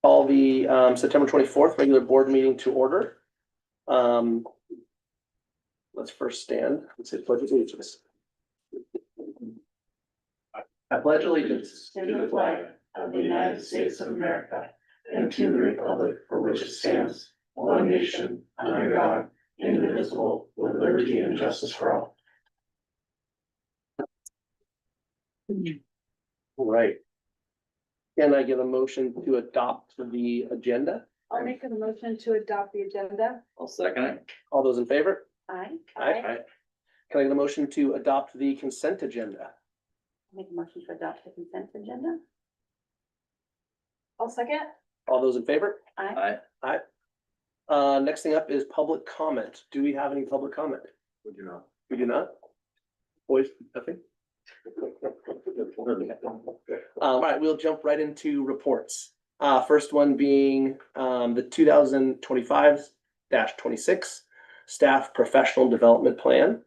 Call the September 24th regular board meeting to order. Let's first stand and say pledge of allegiance. I pledge allegiance to the flag of the United States of America and to the republic for which it stands, one nation, under God, indivisible, with liberty and justice for all. All right. Can I get a motion to adopt the agenda? I'll make a motion to adopt the agenda. I'll second it. All those in favor? Aye. Aye. Can I get a motion to adopt the consent agenda? Make a motion to adopt the consent agenda. I'll second. All those in favor? Aye. Next thing up is public comment. Do we have any public comment? We do not. We do not? Boys, nothing? All right, we'll jump right into reports. First one being the 2025-26 Staff Professional Development Plan.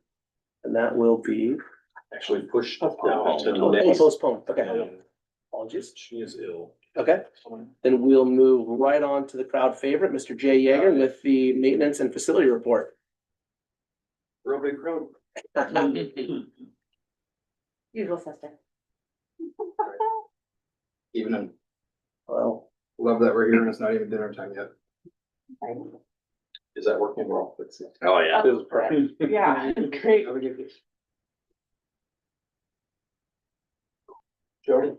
And that will be Actually pushed down to the oh, next. postponed. Okay. Apologies. She is ill. Okay, then we'll move right on to the crowd favorite, Mr. Jay Yeager, with the maintenance and facility report. Real big crowd. Usual suspect. Evening. Well, Love that we're here and it's not even dinner time yet. Is that working well? Oh, yeah. Yeah, great. Jody?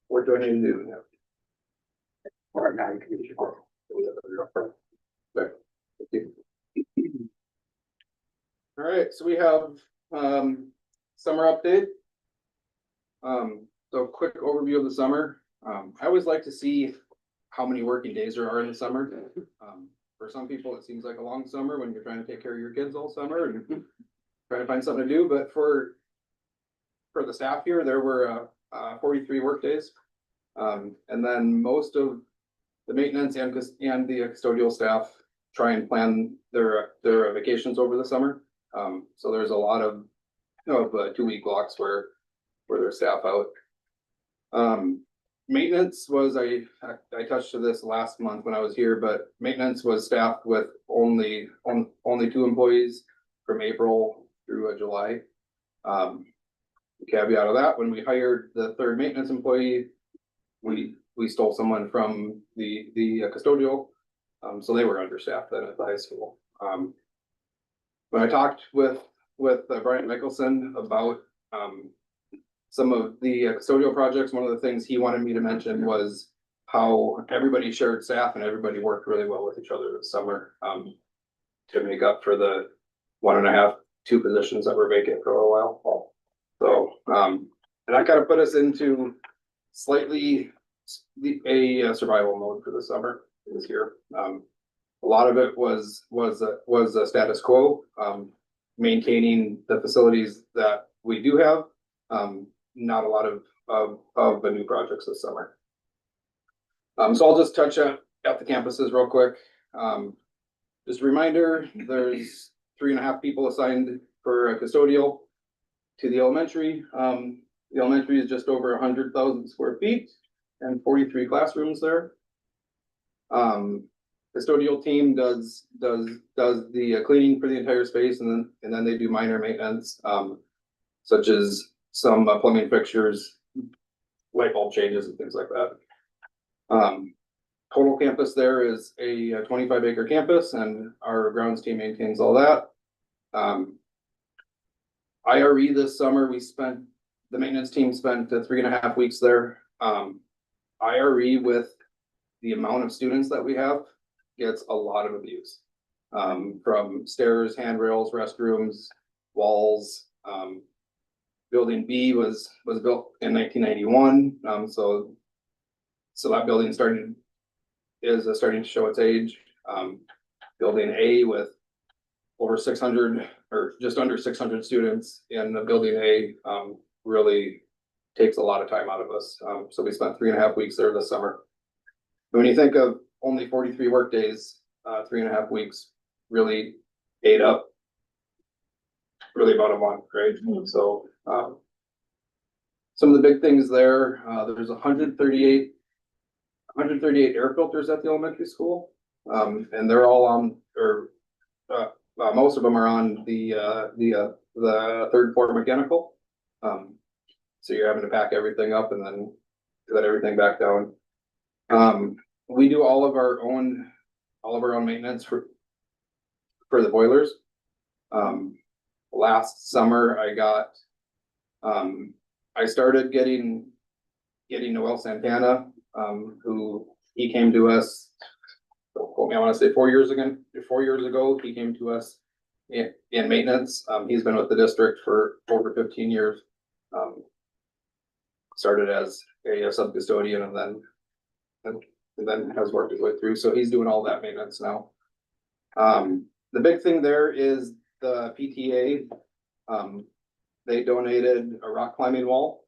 We're doing it new now. All right, so we have summer update. So quick overview of the summer. I always like to see how many working days there are in the summer. For some people, it seems like a long summer when you're trying to take care of your kids all summer and trying to find something to do, but for the staff here, there were 43 work days. And then most of the maintenance and the custodial staff try and plan their vacations over the summer. So there's a lot of 2-week blocks where there's staff out. Maintenance was, I touched to this last month when I was here, but maintenance was staffed with only 2 employees from April through July. Caveat of that, when we hired the third maintenance employee, we stole someone from the custodial, so they were understaffed then at the high school. When I talked with Brian Mickelson about some of the custodial projects, one of the things he wanted me to mention was how everybody shared staff and everybody worked really well with each other this summer to make up for the 1.5, 2 positions that were vacant for a while. So, and that kind of put us into slightly a survival mode for the summer this year. A lot of it was a status quo, maintaining the facilities that we do have. Not a lot of the new projects this summer. So I'll just touch at the campuses real quick. Just a reminder, there's 3.5 people assigned for a custodial to the elementary. The elementary is just over 100,000 square feet and 43 classrooms there. Custodial team does the cleaning for the entire space, and then they do minor maintenance, such as some plumbing fixtures, light bulb changes and things like that. Total campus there is a 25-acre campus, and our grounds team maintains all that. IRE this summer, the maintenance team spent 3.5 weeks there. IRE, with the amount of students that we have, gets a lot of abuse. From stairs, handrails, restrooms, walls. Building B was built in 1991. So that building is starting to show its age. Building A, with over 600 or just under 600 students in the building A, really takes a lot of time out of us. So we spent 3.5 weeks there this summer. When you think of only 43 work days, 3.5 weeks really ate up really about a month, right? So some of the big things there, there's 138 138 air filters at the elementary school. And they're all on, or, most of them are on the third floor mechanical. So you're having to pack everything up and then let everything back down. We do all of our own maintenance for the boilers. Last summer I started getting Noel Santana, who he came to us, I want to say 4 years ago. 4 years ago, he came to us in maintenance. He's been with the district for over 15 years. Started as a sub custodian and then has worked his way through. So he's doing all that maintenance now. The big thing there is the PTA. They donated a rock climbing wall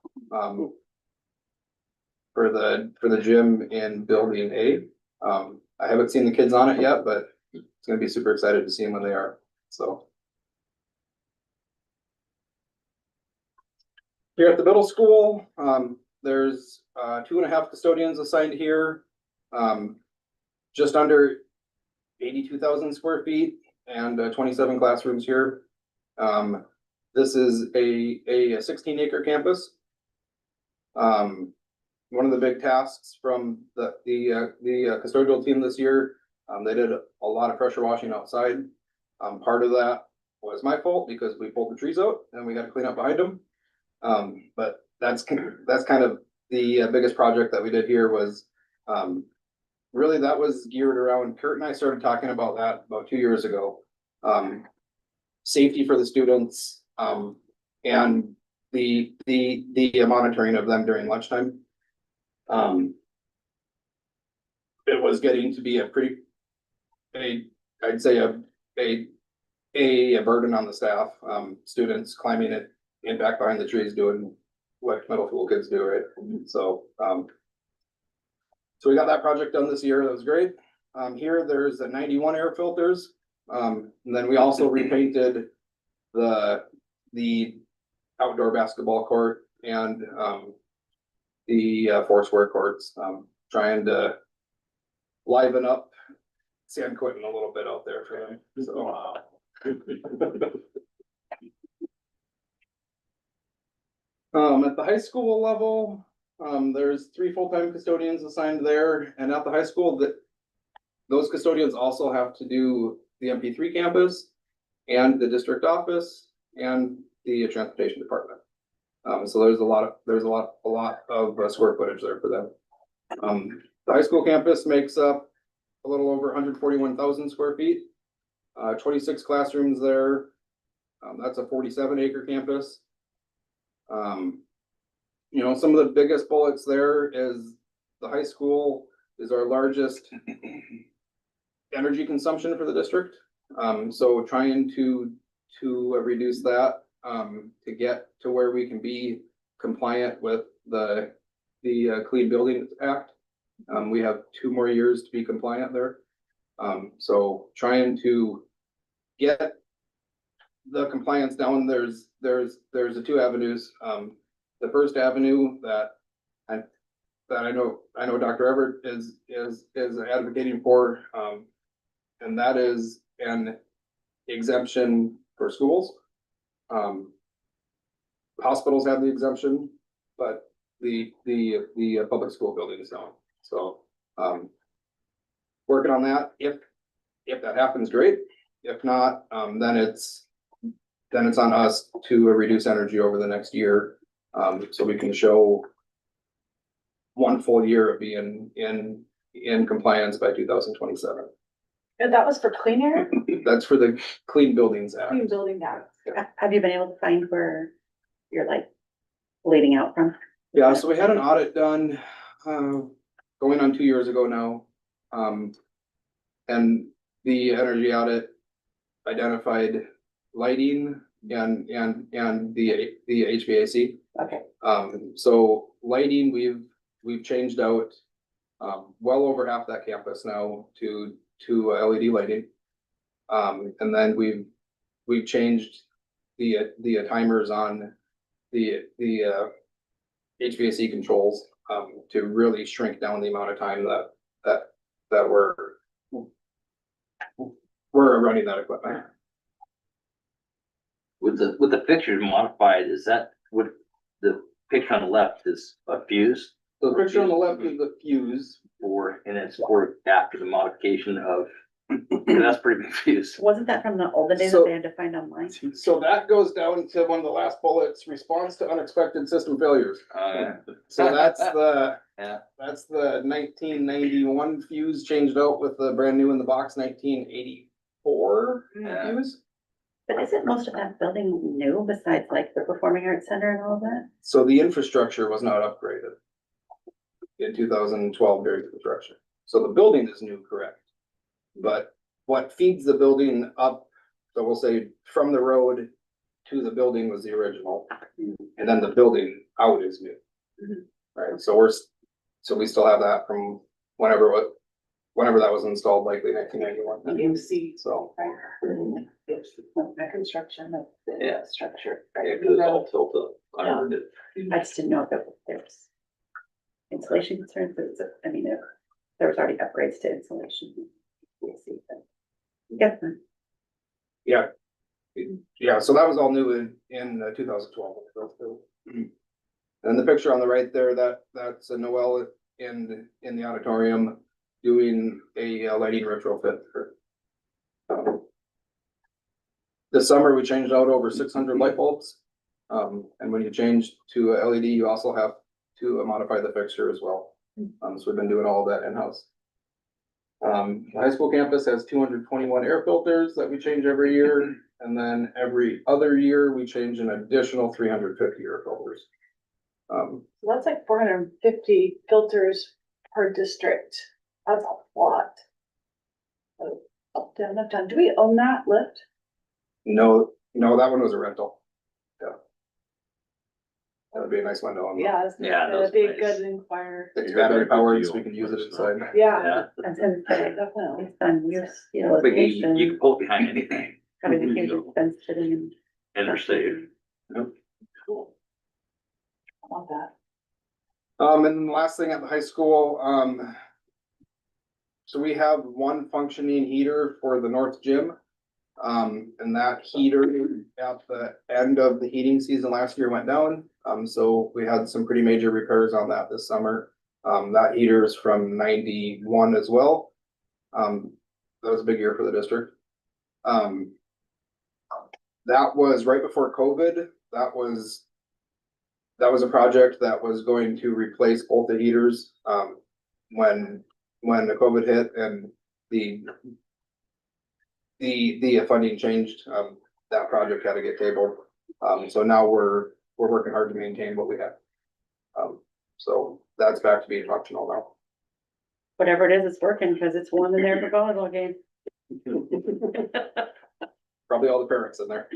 for the gym in building A. I haven't seen the kids on it yet, but it's gonna be super excited to see them when they are. So here at the middle school, there's 2.5 custodians assigned here. Just under 82,000 square feet and 27 classrooms here. This is a 16-acre campus. One of the big tasks from the custodial team this year, they did a lot of pressure washing outside. Part of that was my fault because we pulled the trees out and we got to clean up behind them. But that's kind of the biggest project that we did here was, really that was geared around, Kurt and I started talking about that about 2 years ago. Safety for the students, and the monitoring of them during lunchtime. It was getting to be I'd say a burden on the staff, students climbing it in back behind the trees doing what middle school kids do, right? So we got that project done this year. That was great. Here there's 91 air filters. And then we also repainted the outdoor basketball court and the foursquare courts, trying to liven up San Quentin a little bit out there for them. So, wow. At the high school level, there's 3 full-time custodians assigned there, and at the high school, those custodians also have to do the MP3 campus and the district office and the transportation department. So there's a lot of square footage there for them. The high school campus makes up a little over 141,000 square feet, 26 classrooms there. That's a 47-acre campus. You know, some of the biggest bullets there is the high school is our largest energy consumption for the district. So trying to reduce that, to get to where we can be compliant with the Clean Buildings Act. We have 2 more years to be compliant there. So trying to get the compliance down, there's the 2 avenues. The first avenue that I know Dr. Everett is advocating for, and that is an exemption for schools. Hospitals have the exemption, but the public school buildings don't. So working on that. If that happens, great. If not, then it's on us to reduce energy over the next year, so we can show 1 full year of being in compliance by 2027. And that was for clean air? That's for the Clean Buildings Act. Clean building that. Have you been able to find where you're like bleeding out from? Yeah, so we had an audit done, going on 2 years ago now. And the energy audit identified lighting and the HVAC. Okay. So lighting, we've changed out, well over half that campus now to LED lighting. And then we've changed the timers on the HVAC controls. to really shrink down the amount of time that we're running that equipment. With the pictures modified, is that what the picture on the left is a fuse The picture on the left is the fuse. for, and it's for after the modification of, that's pretty big fuse. Wasn't that from the olden days So- that they had to find online? So that goes down to one of the last bullets, response to unexpected system failures. So that's Yeah. that's the 1991 fuse changed out with the brand new in the box 1984 Yeah. fuse. But isn't most of that building new besides like the Performing Arts Center and all of that? So the infrastructure was not upgraded in 2012 during construction. So the building is new, correct? But what feeds the building up, so we'll say from the road to the building was the original. And then the building out is new. Mhm. Right, so so we still have that from whenever that was installed, likely 1991. You see, So, the construction of Yeah. the structure. Yeah, cause it's all tilted under it. I just didn't know if there was insulation concerns, but it's, I mean, there was already upgrades to insulation. We'll see, but- Yeah, yeah, so that was all new in 2012. when they built the building. And the picture on the right there, that's a Noel in the auditorium doing a lighting retrofit for. This summer, we changed out over 600 light bulbs. And when you change to a LED, you also have to modify the fixture as well. So we've been doing all of that in-house. The high school campus has 221 air filters that we change every year. And then every other year, we change an additional 350 air filters. So that's like 450 filters per district. That's a lot. So, up, down, up, down. Do we own that lift? No, that one was a rental. Yeah. That would be a nice one to own. Yeah, Yeah, that'd be nice. good inquiry. It's battery powered, so we can use it inside. Yeah, Yeah, I was gonna say, definitely. based on your but you location, can pull it behind anything, having a huge expense sitting in. and they're safe. Cool. I love that. And then the last thing at the high school, so we have one functioning heater for the north gym. And that heater at the end of the heating season last year went down. So we had some pretty major repairs on that this summer. That heater is from 91 as well. That was a big year for the district. That was right before COVID. That was a project that was going to replace both the heaters. When the COVID hit and the funding changed, that project had to get tabled. So now we're working hard to maintain what we have. So that's back to being functional now. Whatever it is, it's working because it's warm in there for volleyball game. Probably all the parents in there.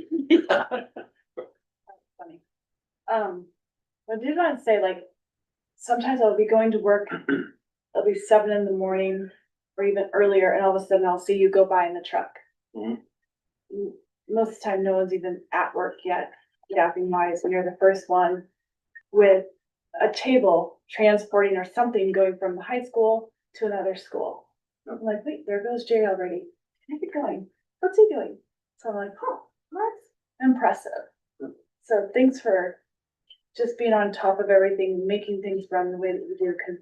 Funny. I did want to say, like, sometimes I'll be going to work, it'll be 7 in the morning or even earlier, and all of a sudden I'll see you go by in the truck. Mhm. Most of the time, no one's even at work yet, staffing wise, and you're the first one with a table transporting or something going from the high school to another school. I'm like, wait, there goes Jay already. Can I get going? What's he doing? So I'm like, oh, that's impressive. So thanks for just being on top of everything, making things run the way that you do, because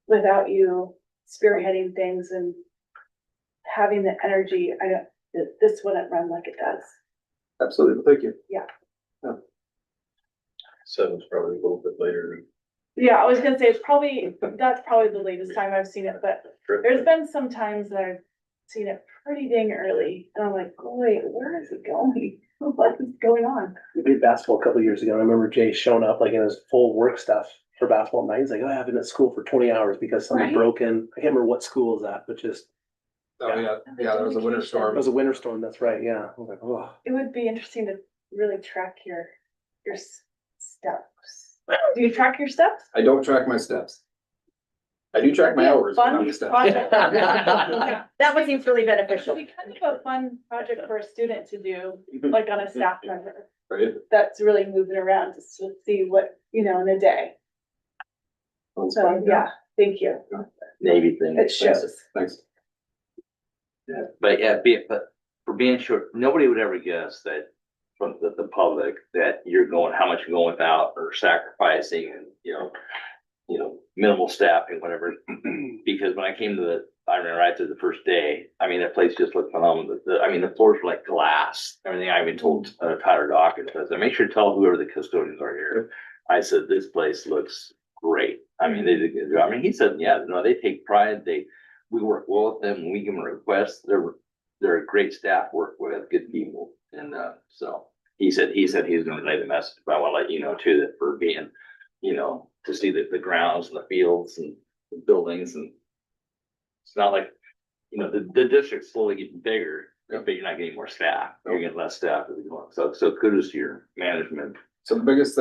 without you spearheading things and having the energy, this wouldn't run like it does. Absolutely, thank you. Seven's probably a little bit later. Yeah, I was gonna say, that's probably the latest time I've seen it, but there's been some times that I've seen it pretty dang early, and I'm like, oh, wait, where is it going? What is going on? We played basketball a couple years ago. and I remember Jay showing up like in his full work stuff for basketball night. He's like, oh, I've been at school for 20 hours because something Right. broke in. I can't remember what school is that, but just, Oh, yeah, there was a winter it storm. was a winter storm. That's right. Yeah. I was like, oh. It would be interesting to really track your steps. Do you track your steps? I don't track my steps. I do track my hours, but not my steps. Project. That one seems really beneficial. It'd be kind of a fun project for a student to do, like on a staff member Right? that's really moving around just to see what, in a day. So, yeah, thank you. Navy thing. It shows. Thanks. Yeah, but for being short, nobody would ever guess that from the public that you're going, how much you're going without or sacrificing and, minimal staffing, whatever. Because when I came to I remember right through the first day, I mean, that place just looked phenomenal. The floors were like glass. Everything I even told Tyler Dawkins, I said, make sure to tell whoever the custodians are here. I said, this place looks great. I mean, they did a good job. I mean, he said, yeah, no, they take pride. We work well with them. When we give them a request, they're a great staff, work with, good people. And, so he said he's gonna relay the message, but I want to let you know too, that for being, to see the grounds and the fields and the buildings, and it's not like, the district's slowly getting bigger, but you're not getting more staff. You're getting less staff as you go. So kudos to your management. So the biggest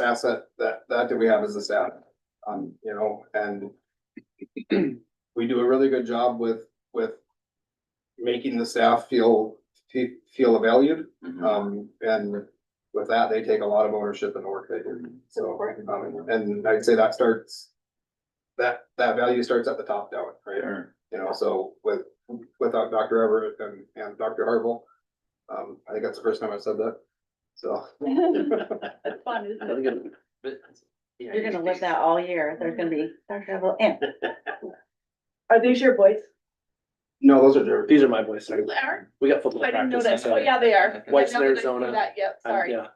asset that we have is the staff. And we do a really good job with making the staff feel valued. And with that, they take a lot of ownership in the work they do. So, and I'd say that value starts at the top down, right? Sure. So without Dr. Everett and Dr. Harville, I think that's the first time I said that. So. It's fun, isn't it? But, yeah, You're gonna live that all year. There's gonna be travel and Are these your boys? No, those are theirs. These are my boys, sorry. They are? We got football I didn't know practice. that. Oh, yeah, they are. White's I know that I see Arizona. that. Yep, sorry. Yeah.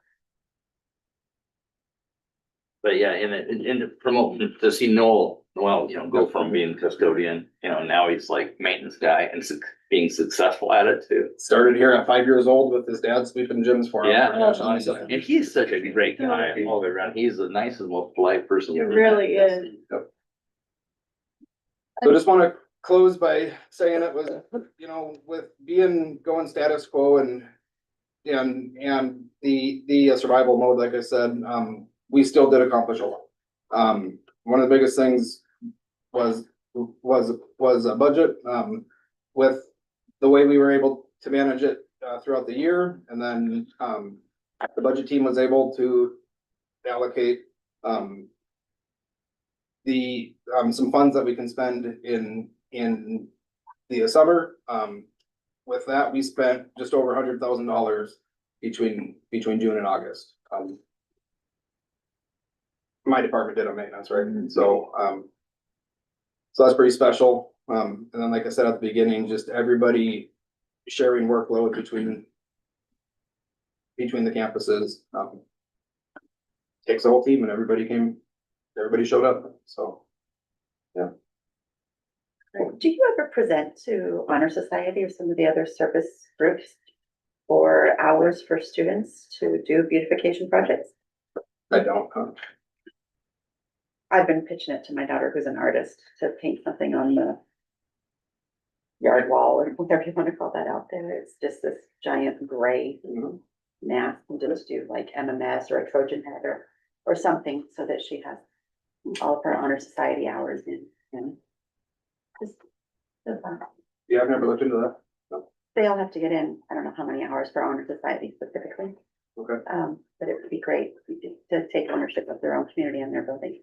But yeah, and to promote, to see Noel, go from being custodian, now he's like maintenance guy and being successful at it too. Started here at 5 years old with his dad sweeping gyms for him. Yeah, Awesome. and he's such a great guy all the way around. He's the nicest, most polite person. It you've ever really met. is. So I just want to close by saying it was, with going status quo and the survival mode, like I said, we still did accomplish a lot. One of the biggest things was a budget, with the way we were able to manage it throughout the year. And then the budget team was able to allocate some funds that we can spend in the summer. With that, we spent just over $100,000 between June and August. My department did a maintenance, right? So that's pretty special. And then, like I said at the beginning, just everybody sharing workload between the campuses. Takes a whole team, and everybody showed up, so. do you ever present to Honor Society or some of the other service groups for hours for students to do beautification projects? I don't, I've been pitching it to my daughter, who's an artist, to paint something on the yard wall or whatever you want to call that out there. It's just this giant gray mass, and just do like MMS or a Trojan head or something, so that she has all of her Honor Society hours in. And just so fun. yeah, I've never looked into that. They all have to get in, I don't know how many hours for Honor Society specifically. Okay. But it would be great to take ownership of their own community and their building.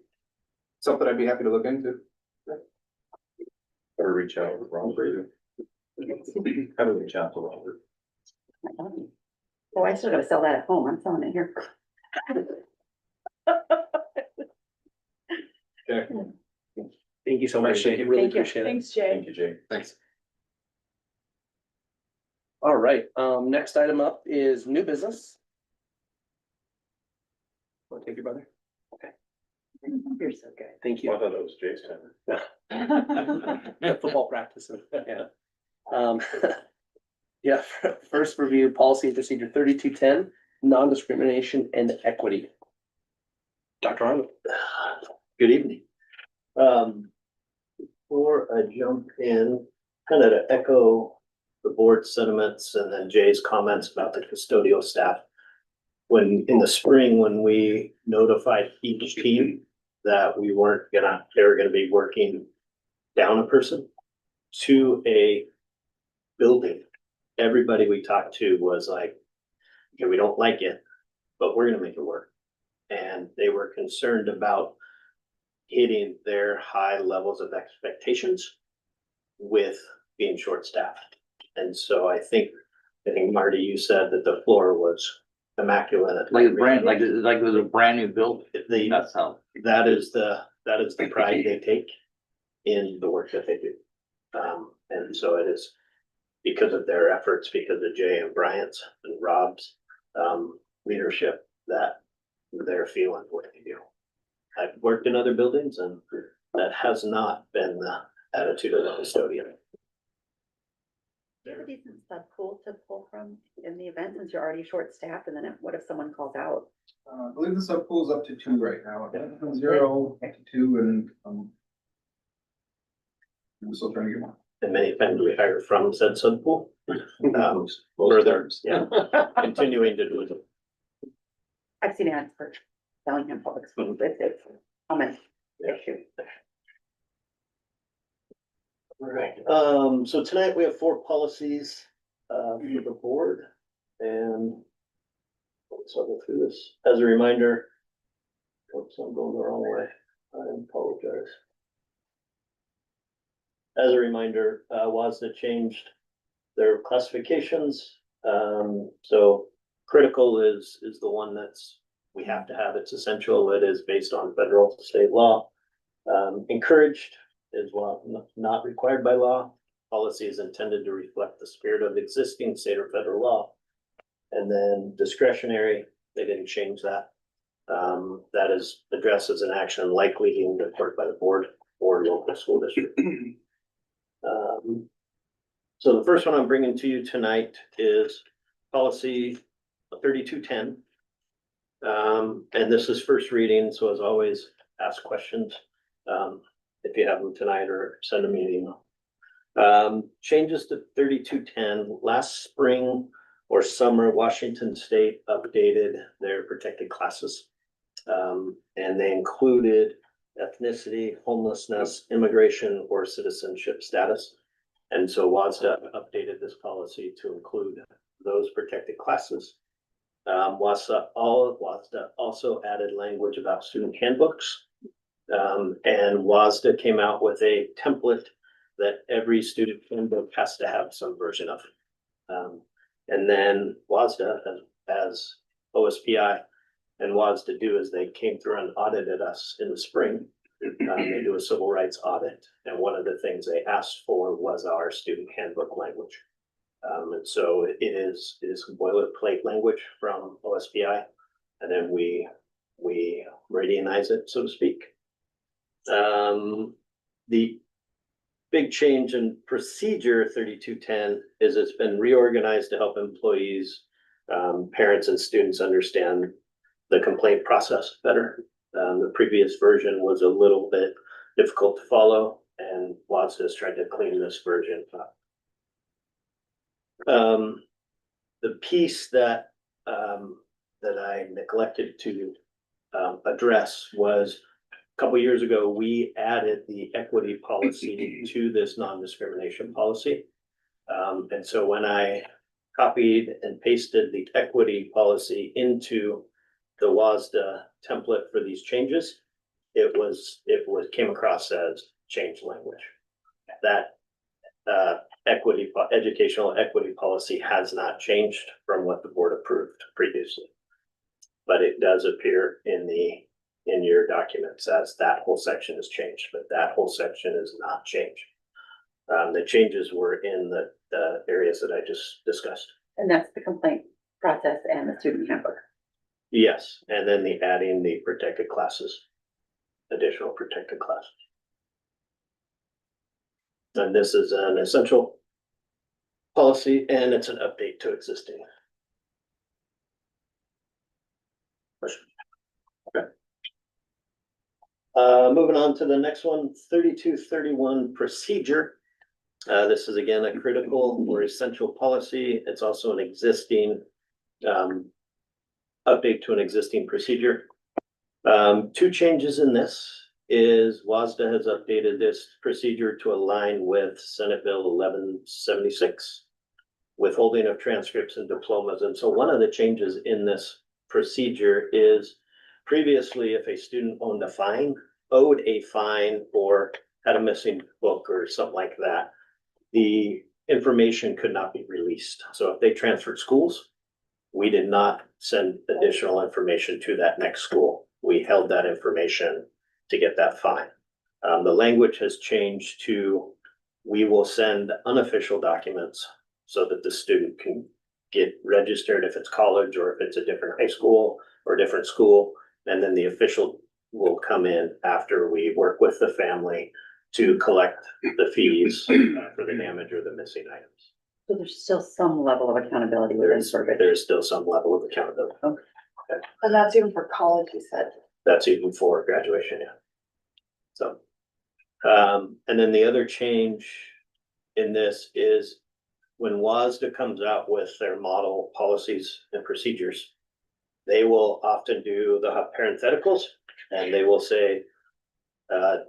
Something I'd be happy to look into. Or reach out to Robert. How do we reach out to Robert? Oh, I still gotta sell that at home. I'm selling it here. Okay, Thank you so much, Jay. Really Thank you. appreciate it. Thanks, Jay. Thank you, Jay. thanks. All right, next item up is new business. Want to take your brother? You're so good. Thank I you. thought that was Jay's time. Yeah, football practice, yeah. Yeah, first review policy and procedure 3210, non-discrimination and equity. Dr. Arnold. Good evening. Before I jump in, kind of to echo the board sentiments and then Jay's comments about the custodial staff. When in the spring, when we notified each team that they were gonna be working down a person to a building, everybody we talked to was like, okay, we don't like it, but we're gonna make it work. And they were concerned about hitting their high levels of expectations with being short-staffed. And so I think Marty, you said that the floor was immaculate. Like it was a brand new building. That's how. That is the pride they take in the work that they do. And so it is because of their efforts, because of Jay and Bryant's and Rob's leadership that they're feeling what they do. I've worked in other buildings and that has not been the attitude of the custodian. Do you have a decent sub pool to pull from in the event since you're already short staffed and then what if someone calls out? I believe the sub pool is up to 2 right now, 0 to 2, and we're still trying to get one. And many times we hire from said subpool. Further, yeah, continuing to do it. I've seen ads for Bellingham Public Schools. It's a common issue. All right, so tonight we have 4 policies for the board and so I'll go through this as a reminder. Oops, I'm going the wrong way. I apologize. As a reminder, WASDA changed their classifications. So critical is the one that's, we have to have, it's essential. It is based on federal state law. Encouraged is well, not required by law. Policy is intended to reflect the spirit of existing state or federal law. And then discretionary, they didn't change that. That is addressed as an action likely deemed to court by the board or local school district. So the first one I'm bringing to you tonight is policy 3210. And this is first reading, so as always, ask questions if you have them tonight or send them an email. Changes to 3210. Last spring or summer, Washington State updated their protected classes. And they included ethnicity, homelessness, immigration, or citizenship status. And so WASDA updated this policy to include those protected classes. WASDA also added language about student handbooks. And WASDA came out with a template that every student handbook has to have some version of. And then WASDA, as OSPI and WASDA do, is they came through and audited us in the spring. They do a civil rights audit, and one of the things they asked for was our student handbook language. And so it is boilerplate language from OSPI, and then we meridianize it, so to speak. The big change in procedure 3210 is it's been reorganized to help employees, parents and students understand the complaint process better. The previous version was a little bit difficult to follow, and WASDA has tried to clean this version up. The piece that I neglected to address was a couple years ago, we added the equity policy to this non-discrimination policy. And so when I copied and pasted the equity policy into the WASDA template for these changes, it came across as changed language. That educational equity policy has not changed from what the board approved previously, but it does appear in your documents as that whole section is changed, but that whole section is not changed. The changes were in the areas that I just discussed. And that's the complaint process and the student handbook. Yes, and then adding the protected classes, additional protected classes. And this is an essential policy and it's an update to existing. Question? Okay. Moving on to the next one, 3231 procedure. This is again a critical or essential policy. It's also an existing update to an existing procedure. 2 changes in this is WASDA has updated this procedure to align with Senate Bill 1176, withholding of transcripts and diplomas. And so one of the changes in this procedure is previously if a student owned a fine, owed a fine or had a missing book or something like that, the information could not be released. So if they transferred schools, we did not send additional information to that next school. We held that information to get that fine. The language has changed to, we will send unofficial documents so that the student can get registered if it's college or if it's a different high school or a different school. And then the official will come in after we work with the family to collect the fees for the damage or the missing items. So there's still some level of accountability within There's still some level of accountability. And that's even for college, you said. That's even for graduation, yeah. So, and then the other change in this is when WASDA comes out with their model policies and procedures, they will often do the parentheticals and they will say,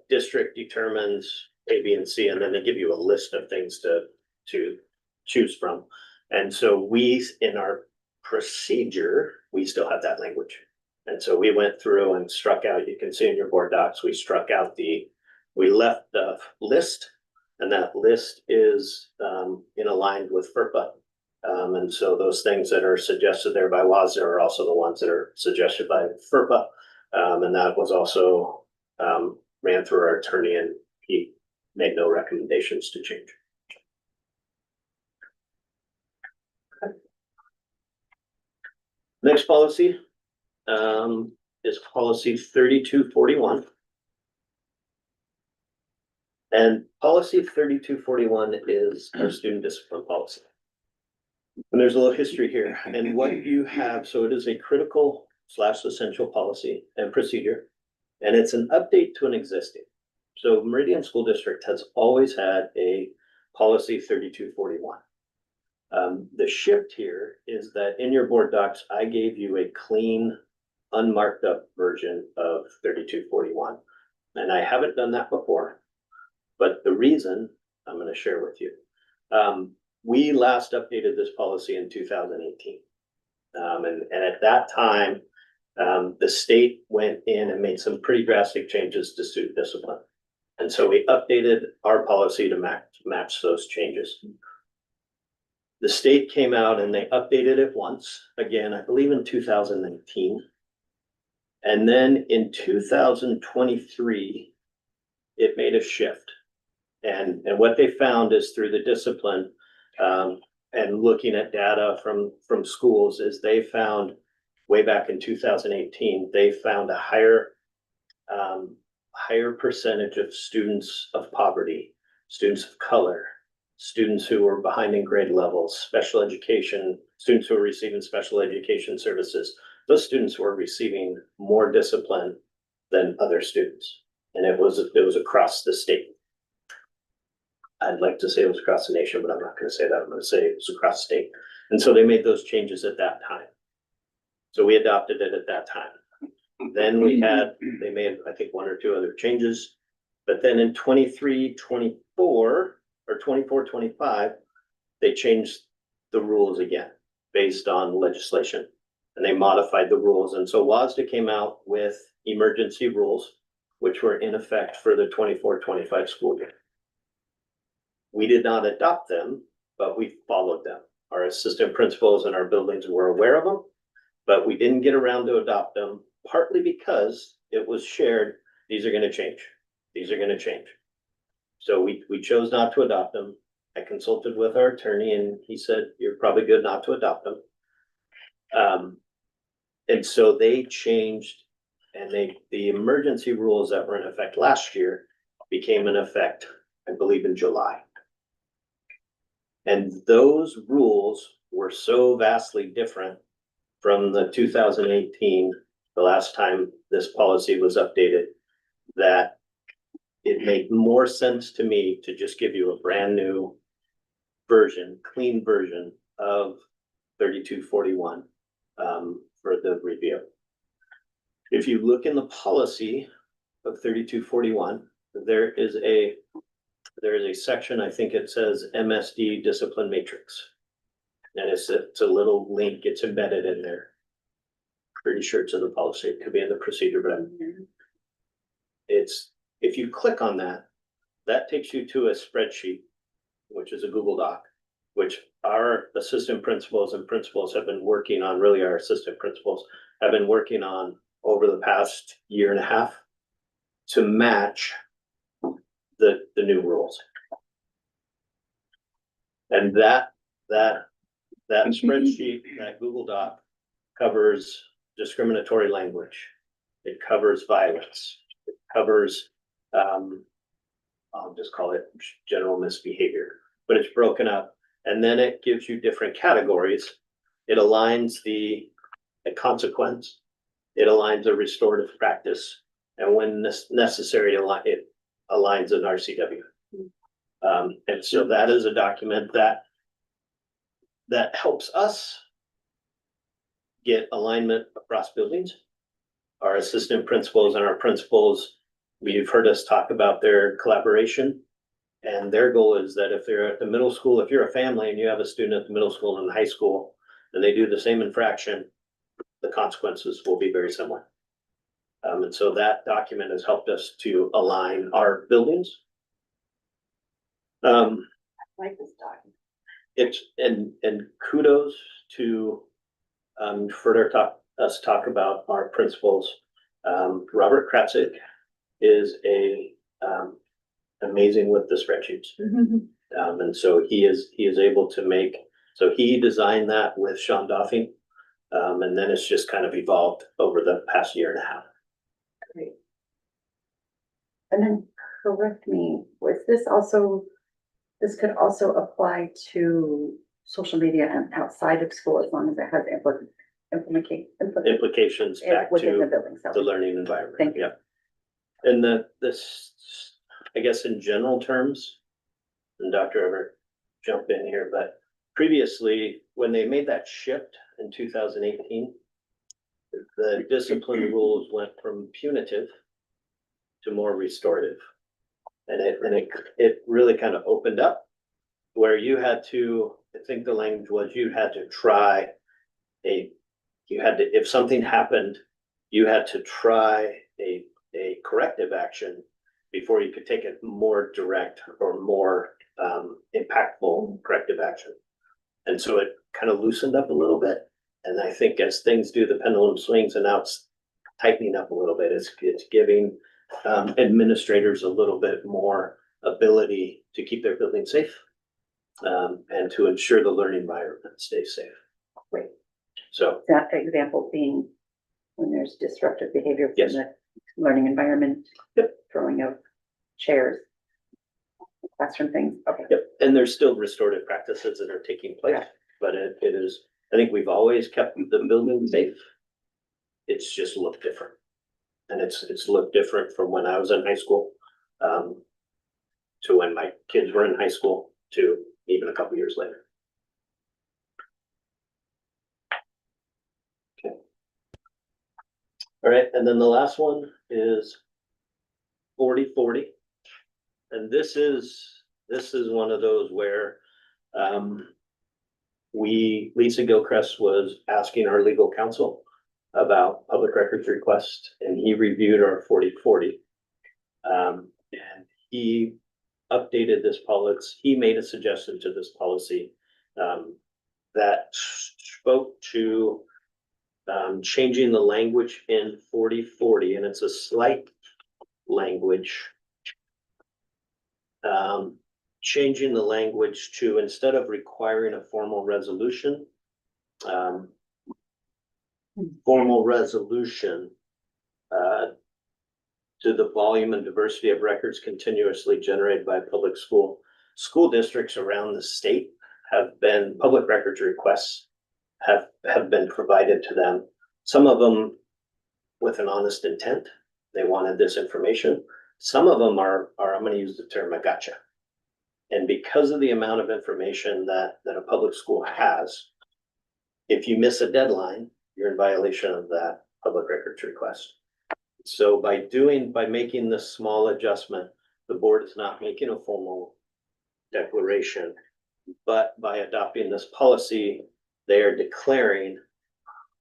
district determines A, B, and C, and then they give you a list of things to choose from. And so we, in our procedure, we still have that language. And so we went through and struck out, you can see in your board docs, we struck out we left the list, and that list is in aligned with FERPA. And so those things that are suggested there by WASDA are also the ones that are suggested by FERPA. And that was also ran through our attorney, and he made no recommendations to change. Next policy is policy 3241. And policy 3241 is our student discipline policy. And there's a little history here, and what you have, so it is a critical / essential policy and procedure, and it's an update to an existing. So Meridian School District has always had a policy 3241. The shift here is that in your board docs, I gave you a clean, unmarked up version of 3241. And I haven't done that before, but the reason I'm going to share with you. We last updated this policy in 2018. And at that time, the state went in and made some pretty drastic changes to student discipline. And so we updated our policy to match those changes. The state came out and they updated it once, again, I believe in 2019. And then in 2023, it made a shift. And what they found is through the discipline and looking at data from schools is they found way back in 2018, they found a higher percentage of students of poverty, students of color, students who were behind in grade levels, special education, students who were receiving special education services. Those students were receiving more discipline than other students. And it was across the state. I'd like to say it was across the nation, but I'm not going to say that. I'm going to say it was across the state. And so they made those changes at that time. So we adopted it at that time. Then they made, I think, 1 or 2 other changes. But then in 23-24 or 24-25, they changed the rules again based on legislation. And they modified the rules. And so WASDA came out with emergency rules, which were in effect for the 24-25 school year. We did not adopt them, but we followed them. Our assistant principals in our buildings were aware of them, but we didn't get around to adopt them, partly because it was shared. These are going to change. These are going to change. So we chose not to adopt them. I consulted with our attorney and he said, you're probably good not to adopt them. And so they changed, and the emergency rules that were in effect last year became in effect, I believe, in July. And those rules were so vastly different from the 2018, the last time this policy was updated, that it made more sense to me to just give you a brand new version, clean version of 3241 for the review. If you look in the policy of 3241, there is a section, I think it says MSD discipline matrix. And it's a little link, it's embedded in there. Pretty sure it's in the policy, it could be in the procedure, but if you click on that, that takes you to a spreadsheet, which is a Google Doc, which our assistant principals and principals have been working on, really our assistant principals have been working on over the past year and a half to match the new rules. And that spreadsheet, that Google Doc covers discriminatory language. It covers violence. It covers, I'll just call it general misbehavior, but it's broken up. And then it gives you different categories. It aligns a consequence. It aligns a restorative practice. And when necessary, it aligns an RCW. And so that is a document that helps us get alignment across buildings. Our assistant principals and our principals, you've heard us talk about their collaboration. And their goal is that if they're at the middle school, if you're a family and you have a student at the middle school and high school, and they do the same infraction, the consequences will be very similar. And so that document has helped us to align our buildings. I like this document. It's, and kudos to, further talk about our principals. Robert Kratzik is amazing with the spreadsheets. And so he is able to make, so he designed that with Sean Doffing. And then it's just kind of evolved over the past year and a half. Great. And then correct me, was this could also apply to social media and outside of school as long as it has Implications back within the to building. So the learning environment. Thank you. Yeah. And this, I guess in general terms, and Dr. Ever jump in here, but previously, when they made that shift in 2018, the discipline rules went from punitive to more restorative. And it really kind of opened up where you had to, I think the language was, you had to try if something happened, you had to try a corrective action before you could take a more direct or more impactful corrective action. And so it kind of loosened up a little bit. And I think as things do, the pendulum swings, and now it's tightening up a little bit. It's giving administrators a little bit more ability to keep their building safe and to ensure the learning environment stays safe. Great. So that example being when there's disruptive behavior Yes. from the learning environment, throwing of chairs, classroom things. Okay. Yep, and there's still restorative practices that are taking place, Okay. but it is, I think we've always kept the building safe. It's just looked different. And it's looked different from when I was in high school, to when my kids were in high school, to even a couple years later. Okay. All right, and then the last one is 40/40. And this is one of those where Lisa Gilchrist was asking our legal counsel about public records request, and he reviewed our 40/40. And he updated this policy. He made a suggestion to this policy that spoke to changing the language in 40/40, and it's a slight language. Changing the language to, instead of requiring a formal resolution, to the volume and diversity of records continuously generated by public school districts around the state public records requests have been provided to them. Some of them with an honest intent. They wanted this information. Some of them are I'm going to use the term, I gotcha. And because of the amount of information that a public school has, if you miss a deadline, you're in violation of that public records request. So by making this small adjustment, the board is not making a formal declaration, but by adopting this policy, they are declaring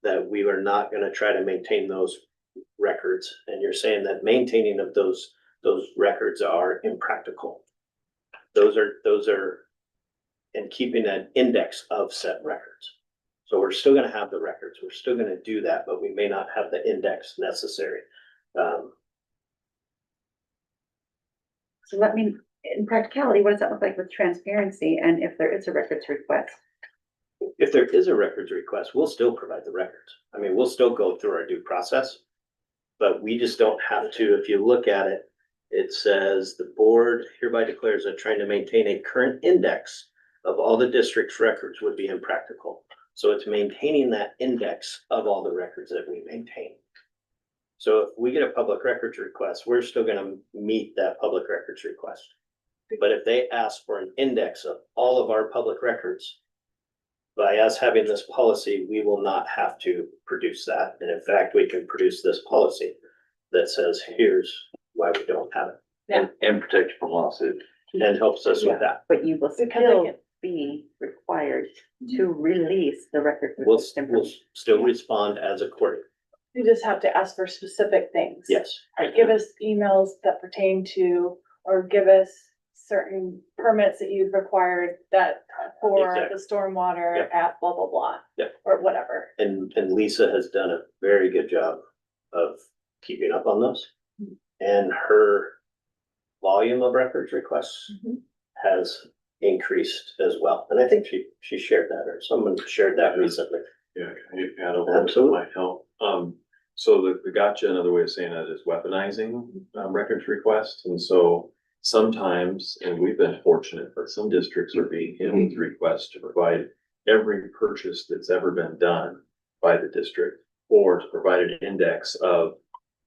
that we are not going to try to maintain those records, and you're saying that maintaining of those records are impractical. Those are, and keeping an index of said records. So we're still gonna have the records, we're still gonna do that, but we may not have the index necessary. So let me, in practicality, what does that look like with transparency and if there is a records request? If there is a records request, we'll still provide the records. I mean, we'll still go through our due process. But we just don't have to, if you look at it, it says the board hereby declares that trying to maintain a current index of all the district's records would be impractical. So it's maintaining that index of all the records that we maintain. So if we get a public records request, we're still gonna meet that public records request. But if they ask for an index of all of our public records, by us having this policy, we will not have to produce that. And in fact, we can produce this policy that says, here's why we don't have it, And protect you from lawsuit. and helps us with that. But you will Because they still get- be required to release the record. We'll request we'll information. still respond as according. You just have to ask for specific things. Yes, Like, give us emails that pertain to, or give us certain permits that you've required that for Exactly. the stormwater Yep. at blah, blah, blah. Yep. Or whatever. and Lisa has done a very good job of keeping up on those. And her volume of records requests Mhm. has increased as well. And I think she shared that, or someone shared that recently. Yeah, can you add a little bit that Absolutely. might help? So the gotcha, another way of saying that is weaponizing, records requests. And so sometimes, and we've been fortunate, but some districts are being hit with requests to provide every purchase that's ever been done by the district, or to provide an index of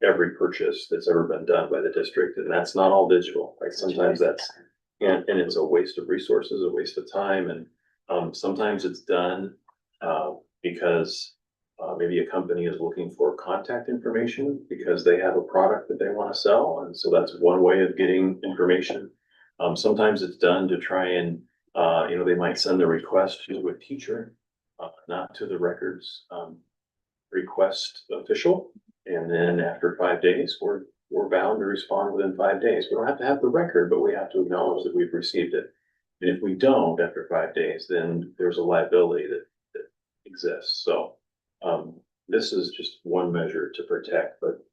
every purchase that's ever been done by the district. And that's not all digital, right? Sometimes that's, and it's a waste of resources, a waste of time. And sometimes it's done because maybe a company is looking for contact information because they have a product that they want to sell. And so that's one way of getting information. Sometimes it's done to try and, they might send the request to a teacher, not to the records request official. And then after 5 days, we're bound to respond within 5 days. We don't have to have the record, but we have to acknowledge that we've received it. And if we don't after 5 days, then there's a liability that exists. So this is just one measure to protect, but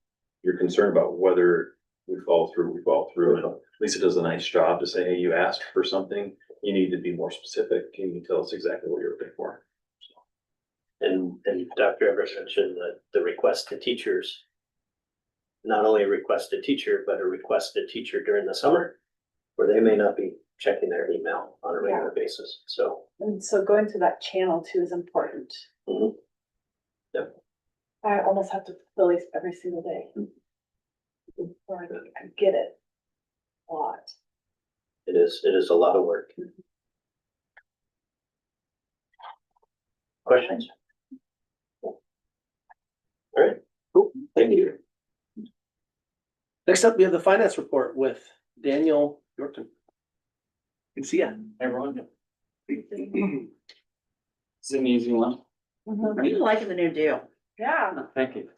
you're concerned about whether we fall through. And Lisa does a nice job to say, hey, you asked for something, you need to be more specific. Can you tell us exactly what you're looking for? And Dr. Everett mentioned that the request to teachers, not only a request to teacher, but a request to teacher during the summer, where they may not be checking their email on a regular basis. So And so going through that channel too is important. Mhm. Yep. I almost have to release every single day. Or I get it a lot. it is a lot of work. Questions? All right, cool, thank you. Next up, we have the finance report with Daniel Yorkton. Good to see ya. Everyone. It's an easy one. Are you liking the new deal? Yeah. Thank you.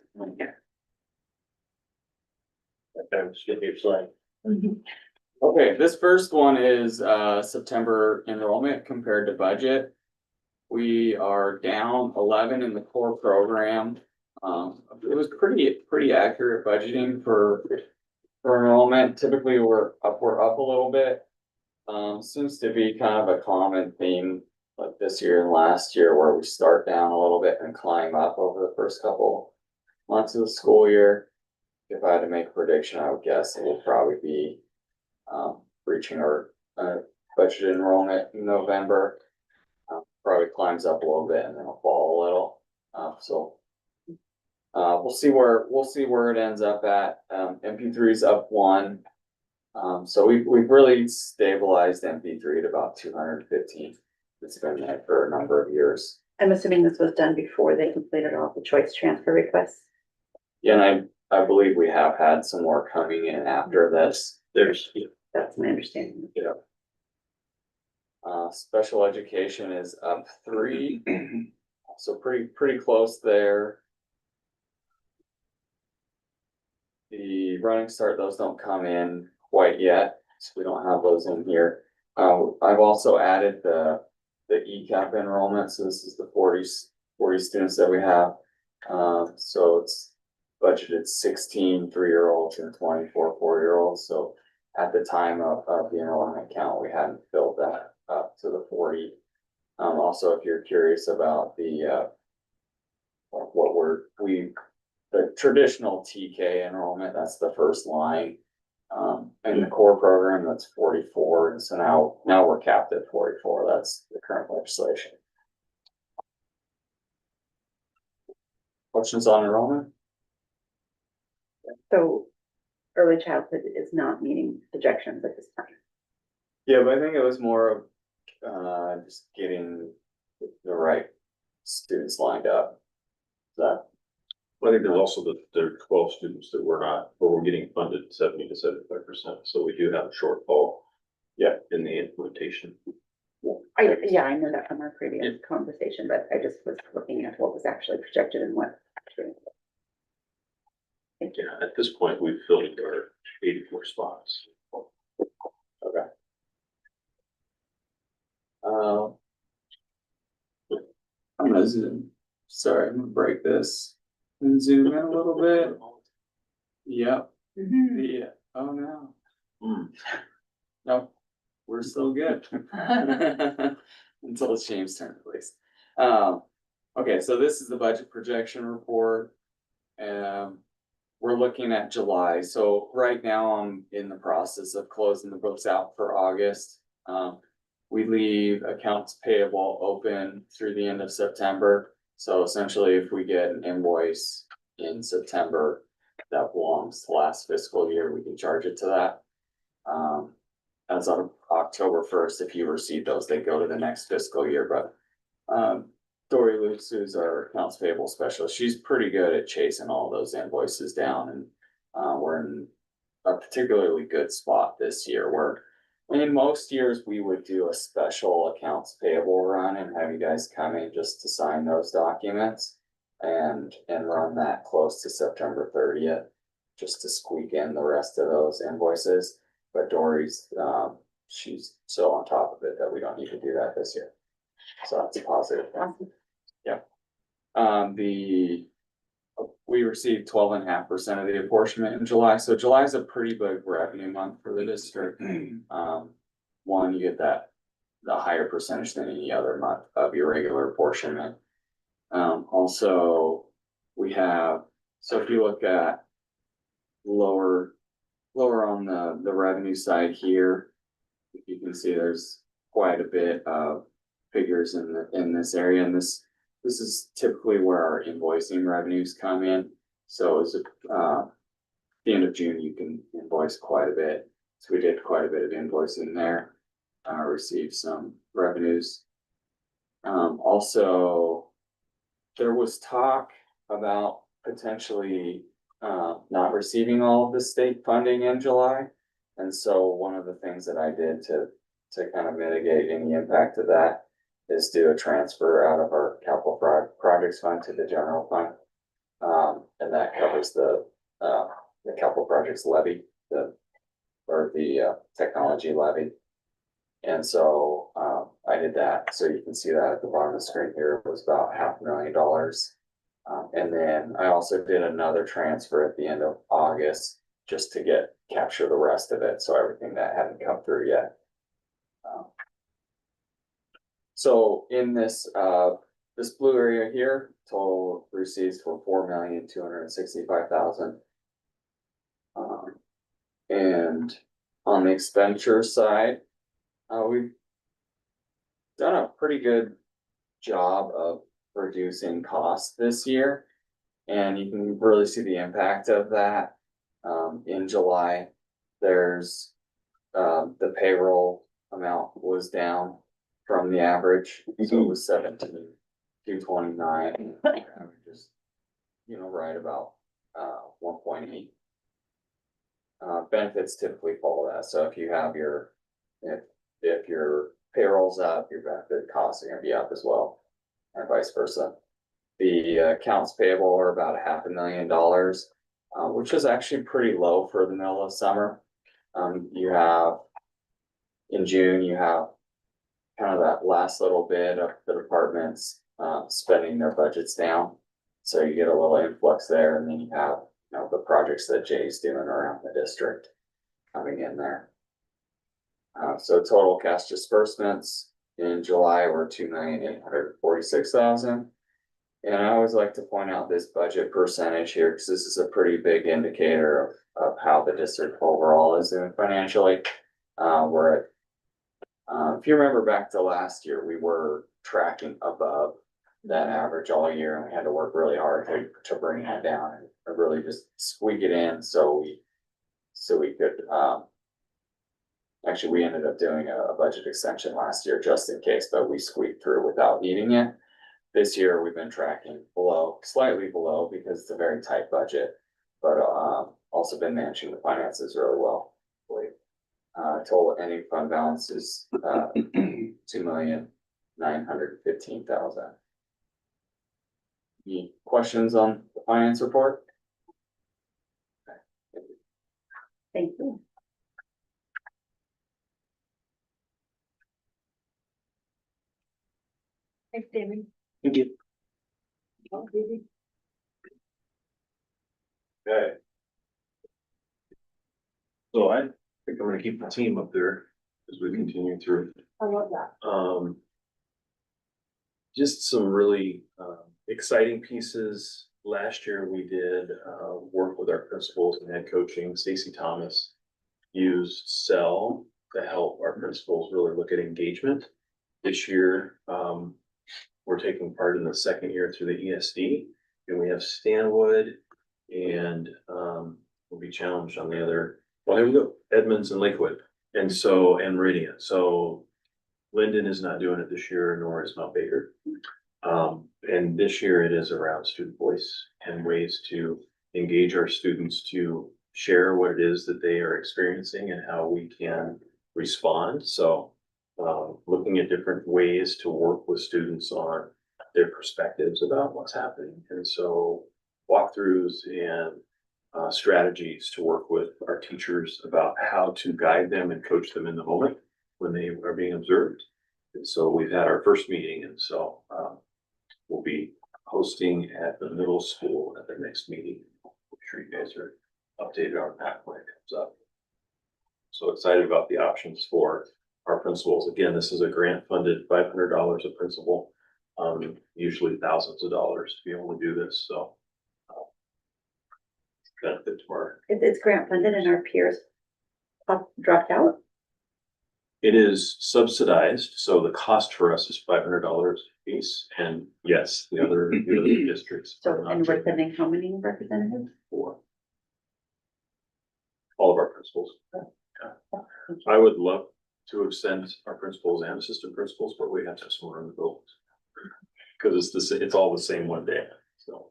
I'm just getting your slide. Okay, this first one is September enrollment compared to budget. We are down 11 in the core program. It was pretty accurate budgeting for enrollment. Typically, we're up a little bit. Seems to be kind of a common theme like this year and last year where we start down a little bit and climb up over the first couple months of the school year. If I had to make a prediction, I would guess it will probably be reaching our budget enrollment in November. Probably climbs up a little bit and then it'll fall a little. We'll see where it ends up at. MP3 is up 1. So we've really stabilized MP3 at about 215. It's been there for a number of years. I'm assuming this was done before they completed all the choice transfer requests. Yeah, and I believe we have had some more coming in after this. That's my understanding. Special education is up 3, so pretty close there. The running start, those don't come in quite yet, so we don't have those in here. I've also added the ECAP enrollment, so this is the 40 students that we have. So it's budgeted 16 3-year-olds and 24 4-year-olds, so at the time of the enrollment count, we hadn't filled that up to the 40. Also, if you're curious about the the traditional TK enrollment, that's the first line. In the core program, that's 44, and so now we're capped at 44. That's the current legislation. Questions on enrollment? So early childhood is not meeting projections at this time. Yeah, but I think it was more of just getting the right students lined up. That I think there's also there are 12 students that we're getting funded 70 to 75%, so we do have a shortfall. Yeah. In the implementation. I know that from our previous conversation, but I just was looking at what was actually projected and what. Thank you. Yeah, at this point, we've filled our 84 spots. okay. I'm gonna zoom. Sorry, I'm gonna break this and zoom in a little bit. Yep. Yeah. Oh no. Mm. No, we're still good. Until it's James' turn, at least. Okay, so this is the budget projection report. We're looking at July. So right now I'm in the process of closing the books out for August. We leave accounts payable open through the end of September. So essentially, if we get an invoice in September that belongs to last fiscal year, we can charge it to that. As of October 1st, if you receive those, they go to the next fiscal year. But Dory Luce, who's our accounts payable specialist, she's pretty good at chasing all those invoices down, and we're in a particularly good spot this year. Where in most years we would do a special accounts payable run and have you guys come in just to sign those documents and run that close to September 30th, just to squeak in the rest of those invoices. But Dory's, she's so on top of it that we don't need to do that this year. So that's a positive. Yeah. We received 12.5% of the apportionment in July. So July is a pretty big revenue month for the district. One, you get the higher percentage than any other month of your regular apportionment. Also, we have, so if you look at lower on the revenue side here, you can see there's quite a bit of figures in this area, and this is typically where our invoicing revenues come in. So as the end of June, you can invoice quite a bit. So we did quite a bit of invoicing there, received some revenues. Also, there was talk about potentially not receiving all of the state funding in July. And so one of the things that I did to kind of mitigate any impact of that is do a transfer out of our capital projects fund to the general fund. And that covers the capital projects levy, the technology levy. And so I did that. So you can see that at the bottom of the screen here, it was about $500,000. And then I also did another transfer at the end of August just to capture the rest of it. So everything that hadn't come through yet. So in this blue area here, total receipts were $4,265,000. And on the expenditure side, we've done a pretty good job of reducing costs this year. And you can really see the impact of that. In July, there's the payroll amount was down from the average, so it was 17,229. Just right about 1.8. Benefits typically follow that. So if you have if your payroll's up, your benefit costs are going to be up as well, and vice versa. The accounts payable are about $500,000. which is actually pretty low for the middle of summer. You have, in June, you have kind of that last little bit of the departments, spending their budgets down. So you get a little influx there, and then you have, the projects that Jay's doing around the district coming in there. So total cash disbursements in July were $2,846,000. And I always like to point out this budget percentage here, because this is a pretty big indicator of how the district overall is doing financially. We're at, if you remember back to last year, we were tracking above that average all year, and we had to work really hard to bring that down and really just squeak it in, so we could, actually, we ended up doing a budget extension last year just in case, but we squeaked through without needing it. This year, we've been tracking below, slightly below, because it's a very tight budget, but also been managing the finances really well. Total ending fund balance is $2,915,000. Any questions on the finance report? Thank you. Thanks, David. Thank you. Oh, David. Okay. So I think I'm gonna keep the team up there as we continue through. I love that. Just some really exciting pieces. Last year, we did work with our principals and head coaching. Stacy Thomas used Cell to help our principals really look at engagement. This year, we're taking part in the second year through the ESD, and we have Stanwood, and we'll be challenged on the other. Well, there we go, Edmonds and Lakewood, and Meridian. So Linden is not doing it this year, nor is Mount Baker. And this year it is around student voice and ways to engage our students to share what it is that they are experiencing and how we can respond. So looking at different ways to work with students on their perspectives about what's happening. And so walkthroughs and strategies to work with our teachers about how to guide them and coach them in the moment when they are being observed. And so we've had our first meeting, and so we'll be hosting at the middle school at the next meeting. I'm sure you guys are updated on that when it comes up. So excited about the options for our principals. Again, this is a grant funded $500 a principal, usually thousands of dollars to be able to do this. So benefit to our. It's grant funded and our peers dropped out. It is subsidized, so the cost for us is $500 a piece, and yes, the other districts. So, are not and we're taking sending how many representatives? for all of our principals. I would love to have sent our principals and assistant principals, but we have to have someone in the buildings. Cause it's all the same one day, so.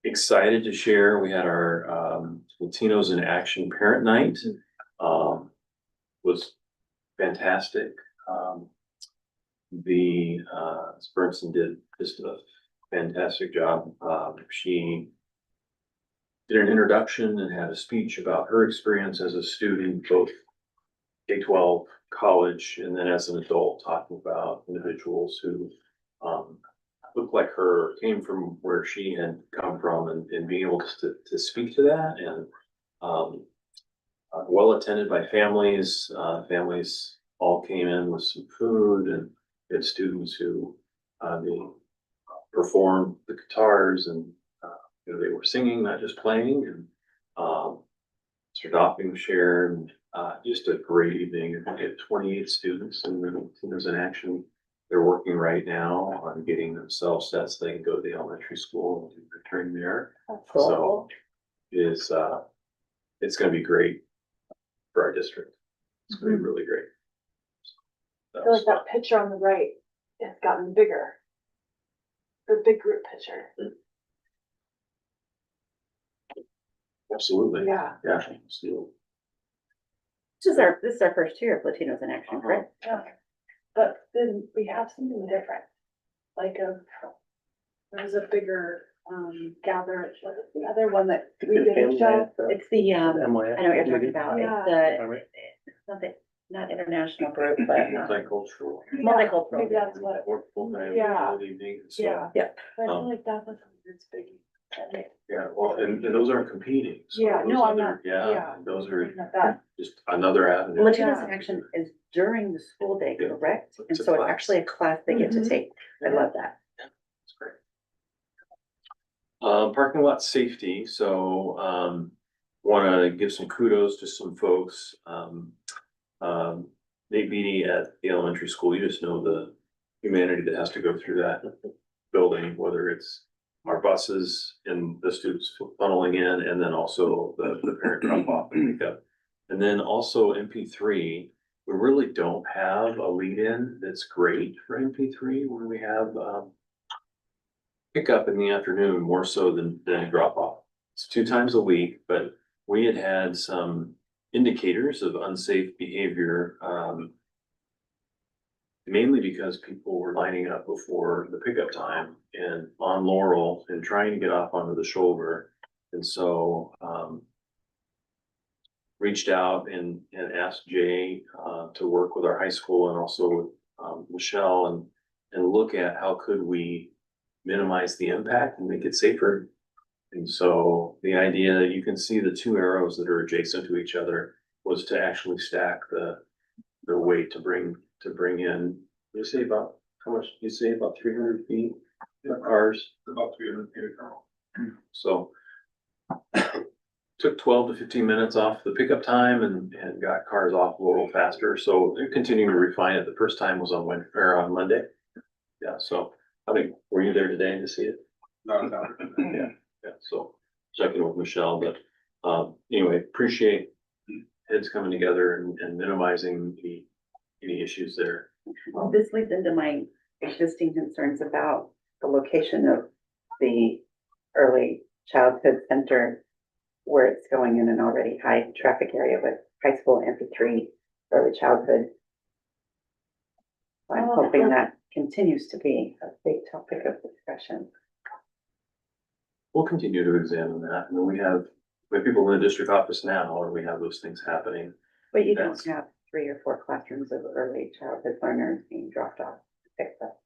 Excited to share, we had our Latinos in Action Parent Night. Was fantastic. Spurgeon did just a fantastic job. She did an introduction and had a speech about her experience as a student, both K-12, college, and then as an adult, talking about individuals who looked like her, came from where she had come from, and being able to speak to that, and well attended by families. Families all came in with some food, and we had students who they performed the guitars, and they were singing, not just playing, and Mr. Dopping shared, and just a great evening. We had 28 students, and then Latinos in Action. They're working right now on getting themselves set so they can go to the elementary school and return there. That's So it's going to be great for our district. It's going to be really great. I feel like that picture on the right has gotten bigger. The big group picture. Absolutely. Yeah. Yeah, absolutely. This is our first year of Latinos in Action, correct? Yeah. But then we have something different, like there was a bigger, gather, what is the other one that we did, Family Michelle? Night, It's the, MYF. I know what you're talking about, Yeah. it's something, not international group, but Multicultural. multicultural. Maybe that's what, Work full time, Yeah. all evening, so. yeah. Yeah. But I Um, feel like that was this big. Yeah, well, and those aren't competing. so Yeah, those no, I'm other- not- yeah. Yeah, those are That, just another avenue. Latinos Yeah. in Action is during the school day, Yeah. correct? And It's a so it's class. actually a class they get to Mhm. take. I love that. That's great. Parking lot safety, so, wanna give some kudos to some folks. Nate Beatty at the elementary school, you just know the humanity that has to go through that building, whether it's our buses and the students funneling in, and then also the parent drop off and pick up. And then also MP3, we really don't have a lead-in that's great for MP3, where we have, pickup in the afternoon more so than a drop off. It's 2 times a week, but we had some indicators of unsafe behavior, mainly because people were lining up before the pickup time and on Laurel and trying to get off onto the shoulder. And so, reached out and asked Jay, to work with our high school and also with, Michelle and look at how could we minimize the impact and make it safer. And so the idea that you can see the 2 arrows that are adjacent to each other was to actually stack the weight to bring in, you say about, how much, you say about 300 feet of cars? About 300 feet of car. So took 12 to 15 minutes off the pickup time and got cars off a little faster. So they're continuing to refine it. The first time was on Wednesday or on Monday. Yeah, so I think, were you there today to see it? No. Yeah, yeah, so checking with Michelle, but, anyway, appreciate heads coming together and minimizing any issues there. Well, this leads into my existing concerns about the location of the early childhood center, where it's going in an already high traffic area with high school MP3 early childhood. I'm hoping that continues to be a big topic of discussion. We'll continue to examine that. I mean, we have people in the district office now, and we have those things happening. But you don't have 3 or 4 classrooms of early childhood learners being dropped off, picked up.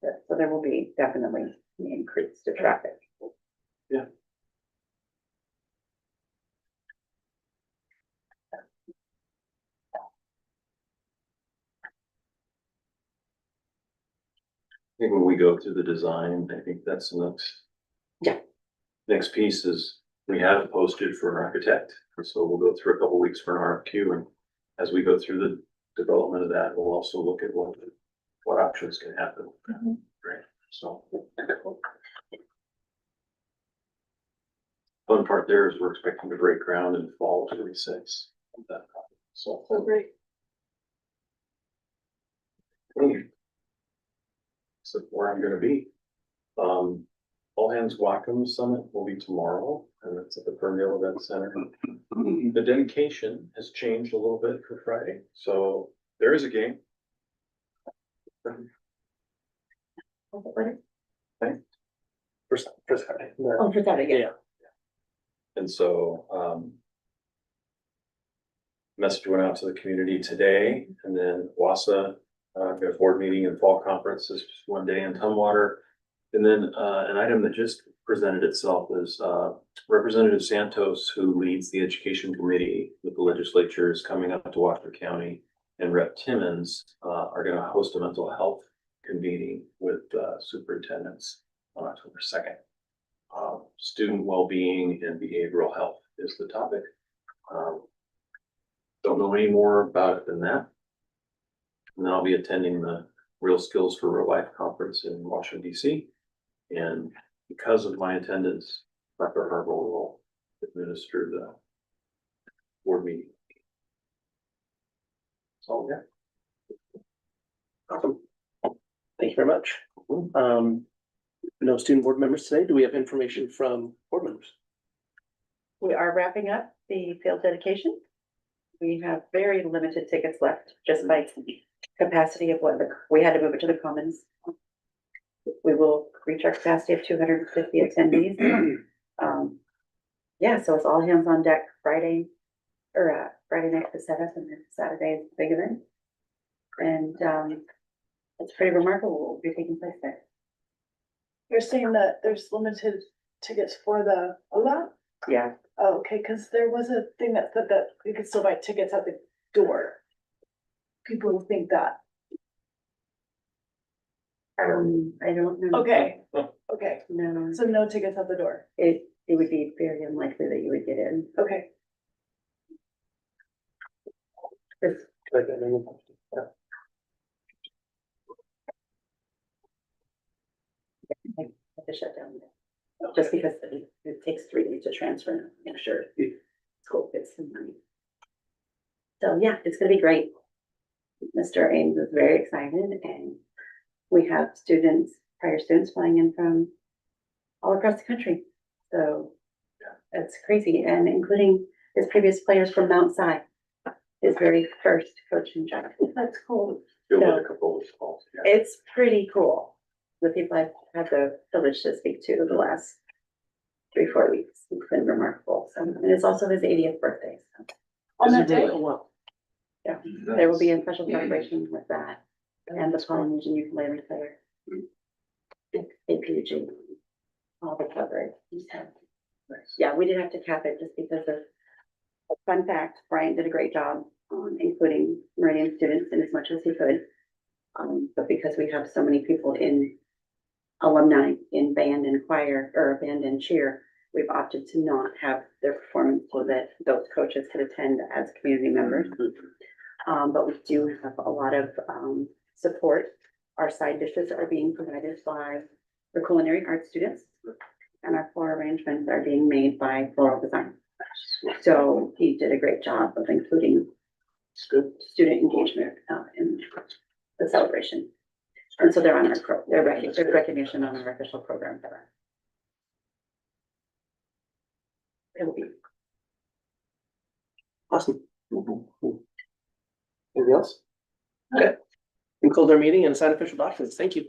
So there will be definitely an increase to traffic. Yeah. I think when we go through the design, I think that's the next. Yeah. Next piece is we have it posted for an architect, so we'll go through a couple weeks for an RFQ, and as we go through the development of that, we'll also look at what options can happen. Right, so. Fun part there is we're expecting to break ground in fall 26. So. great. So where I'm gonna be. All Hands Wacom Summit will be tomorrow, and it's at the Ferndale Event Center. The dedication has changed a little bit for Friday, so there is a game. First Friday. Oh, for that, Yeah. And so, message went out to the community today, and then WASA, got a board meeting and fall conference is just one day in Tumwater. And then, an item that just presented itself is, Representative Santos, who leads the education committee with the legislature, is coming up to Washington County. And Rep Timmons, are gonna host a mental health convening with, superintendents on October 2nd. Student well-being and behavioral health is the topic. Don't know any more about it than that. And then I'll be attending the Real Skills for Real Life Conference in Washington, DC. And because of my attendance, Dr. Harbaugh will administer the board meeting. So, yeah. Awesome. Thank you very much. No student board members today. Do we have information from board members? We are wrapping up the field dedication. We have very limited tickets left, just by capacity of we had to move it to the commons. we will reach our capacity of 250 attendees. Yeah, so it's all hands on deck Friday, or Friday night for setup, and then Saturday is the big event. And it's pretty remarkable what will be taking place there. You're saying that there's limited tickets for the Ola? Yeah, Oh, okay, cause there was a thing that said that you could still buy tickets at the door. People will think that. I don't know. Okay, okay, No, so no tickets at the door. it would be very unlikely that you would get in. Okay, 'Cause I have to shut down. Just because it takes 3 days to transfer, I'm sure school gets some money. So yeah, it's gonna be great. Mr. Ames is very excited, and we have students, prior students flying in from all across the country. So it's crazy, and including his previous players from Mount Si, his very first coaching job. that's cool. Feel So- like a couple of calls. It's pretty cool. The people I've had the privilege to speak to the last 3-4 weeks. It's been remarkable. So, and it's also his 80th birthday. So On that Isn't it- day, Well, there will be a special celebration with that and the Polynesian ukulele player. Thank you, Jane. All the coverage. So, yeah, we did have to cap it just because of a fun fact. Brian did a great job on including Meridian students in as much as he could. But because we have so many people in alumni in band and choir, or band and cheer, we've opted to not have their performance so that those coaches could attend as community members. But we do have a lot of support. Our side dishes are being provided by the culinary arts students, and our floor arrangements are being made by Floral Design. So he did a great job of including student engagement in the celebration. And so they're on our their recognition on our official program for that. It will be. awesome. Anything else? Okay. Conclude our meeting and sign official documents. Thank you.